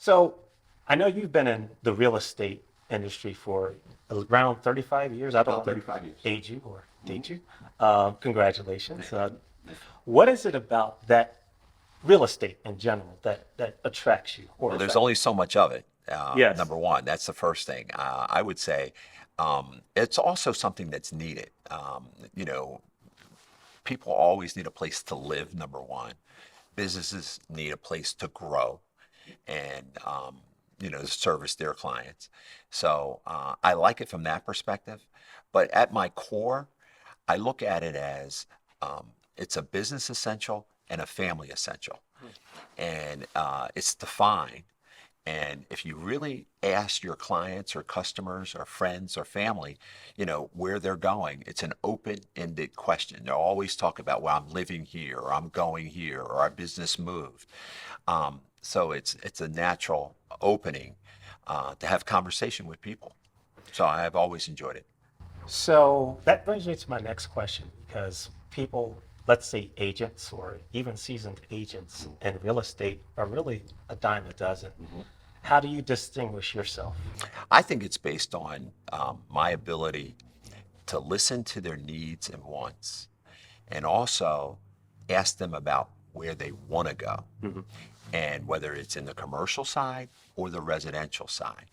So I know you've been in the real estate industry for around 35 years. I don't About want to 35 years. age you or Hmm. date you. Congratulations. Thank you. Thank you. What is it about that real estate in general that attracts you or Well, there's affects only so much of it. you? Yes. Number one, that's the first thing. I would say it's also something that's needed. You know, people always need a place to live, number one. Businesses need a place to grow and, service their clients. So I like it from that perspective. But at my core, I look at it as it's a business essential and a family essential. And it's defined. And if you really ask your clients or customers or friends or family, where they're going, it's an open-ended question. They'll always talk about, well, I'm living here, or I'm going here, or our business moved. So it's a natural opening to have conversation with people. So I've always enjoyed it. So that brings me to my next question because people, let's say agents or even seasoned agents in real estate are really a dime a dozen. How do you distinguish yourself? I think it's based on my ability to listen to their needs and wants and also ask them about where they want to go and whether it's in the commercial side or the residential side.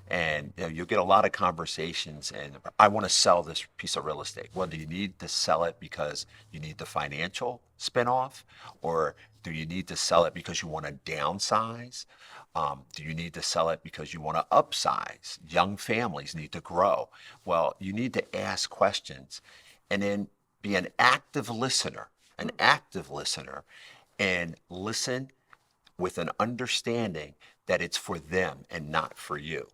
And you'll get a lot of conversations and I want to sell this piece of real estate. Well, do you need to sell it because you need the financial spinoff, or do you need to sell it because you want to downsize? Do you need to sell it because you want to upsize? Young families need to grow. Well, you need to ask questions and then be an active listener, and listen with an understanding that it's for them and not for you.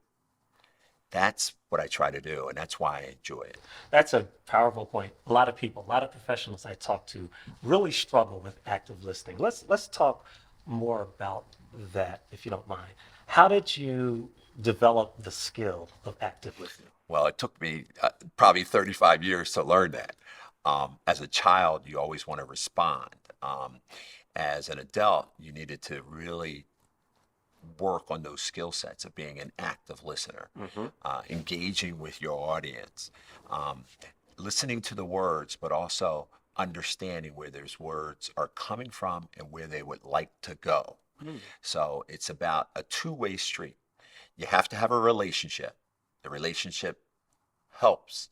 That's what I try to do, and that's why I enjoy it. That's a powerful point. A lot of people, a lot of professionals I talk to really struggle with active listening. Let's talk more about that, if you don't mind. How did you develop the skill of active listening? Well, it took me probably 35 years to learn that. As a child, you always want to respond. As an adult, you needed to really work on those skill sets of being an active listener, engaging with your audience, um, listening to the words, but also understanding where those words are coming from and where they would like to go. So it's about a two-way street. You have to have a relationship. The relationship helps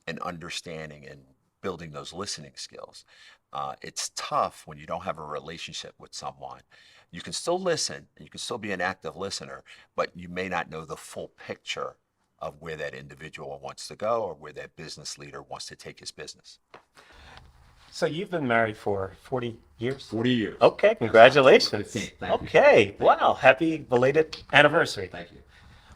in understanding and building those listening skills. It's tough when you don't have a relationship with someone. You can still listen, and you can still be an active listener, but you may not know the full picture of where that individual wants to go or where that business leader wants to take his business. So you've been married for 40 years? 40 years. Okay, That's October congratulations. 15th. Thank you. Okay, Thank wow, happy belated anniversary. Thank you.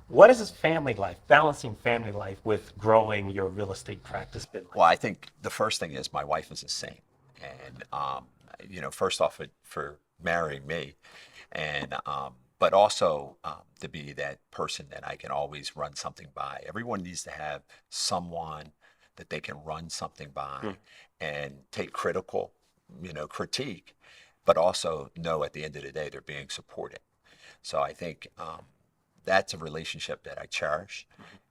What is this family life, balancing family life with growing your real estate practice been like? Well, I think the first thing is my wife is a saint. And, first off, for marrying me, and but also to be that person that I can always run something by. Everyone needs to have someone that they can run something by and take critique, but also know at the end of the day they're being supported. So I think that's a relationship that I cherish,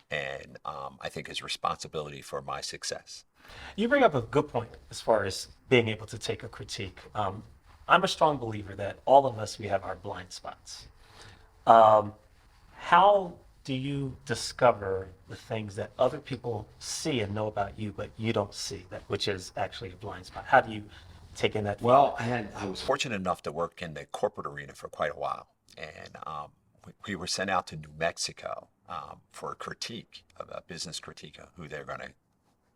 and I think is responsibility for my success. You bring up a good point as far as being able to take a critique. I'm a strong believer that all of us, we have our blind spots. Um, how do you discover the things that other people see and know about you, but you don't see, that which is actually a blind spot? How do you take in that Well, feedback? I was Fortunate enough to work in the corporate arena for quite a while, and we were sent out to New Mexico for a critique, of a business critique of who they're going to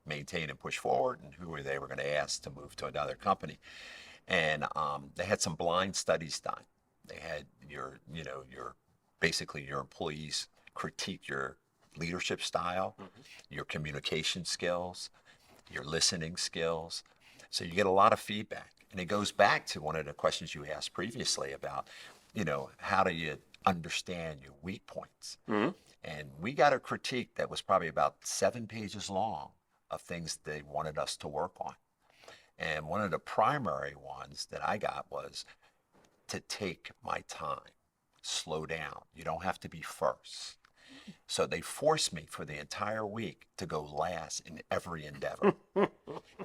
maintain and push forward, and who they were going to ask to move to another company. And they had some blind studies done. They had your basically your employees critique your leadership style, your communication skills, your listening skills. So you get a lot of feedback. And it goes back to one of the questions you asked previously about, how do you understand your weak points? And we got a critique that was probably about 7 pages long of things they wanted us to work on. And one of the primary ones that I got was to take my time. slow down. You don't have to be first. So they forced me for the entire week to go last in every endeavor.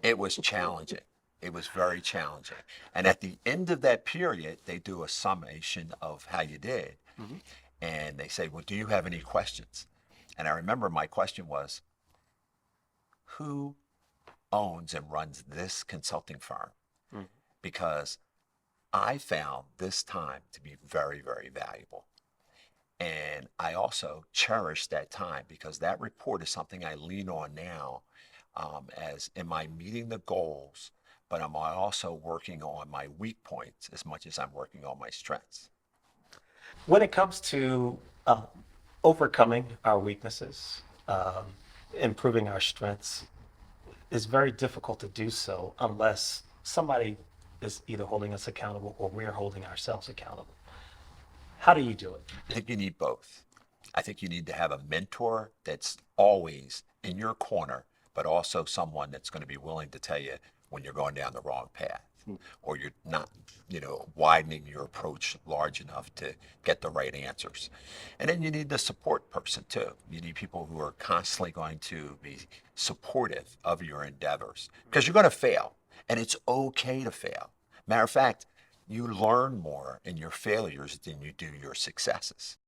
It was challenging. It was very challenging. And at the end of that period, they do a summation of how you did. And they say, well, do you have any questions? And I remember my question was, who owns and runs this consulting firm? Because I found this time to be very, very valuable. And I also cherish that time because that report is something I lean on now as am I meeting the goals, but am I also working on my weak points as much as I'm working on my strengths? When it comes to overcoming our weaknesses, improving our strengths, it's very difficult to do so unless somebody is either holding us accountable or we're holding ourselves accountable. How do you do it? I think you need both. I think you need to have a mentor that's always in your corner, but also someone that's going to be willing to tell you when you're going down the wrong path or you're not, widening your approach large enough to get the right answers. And then you need the support person too. You need people who are constantly going to be supportive of your endeavors because you're going to fail and it's okay to fail. Matter of fact, you learn more in your failures than you do your successes.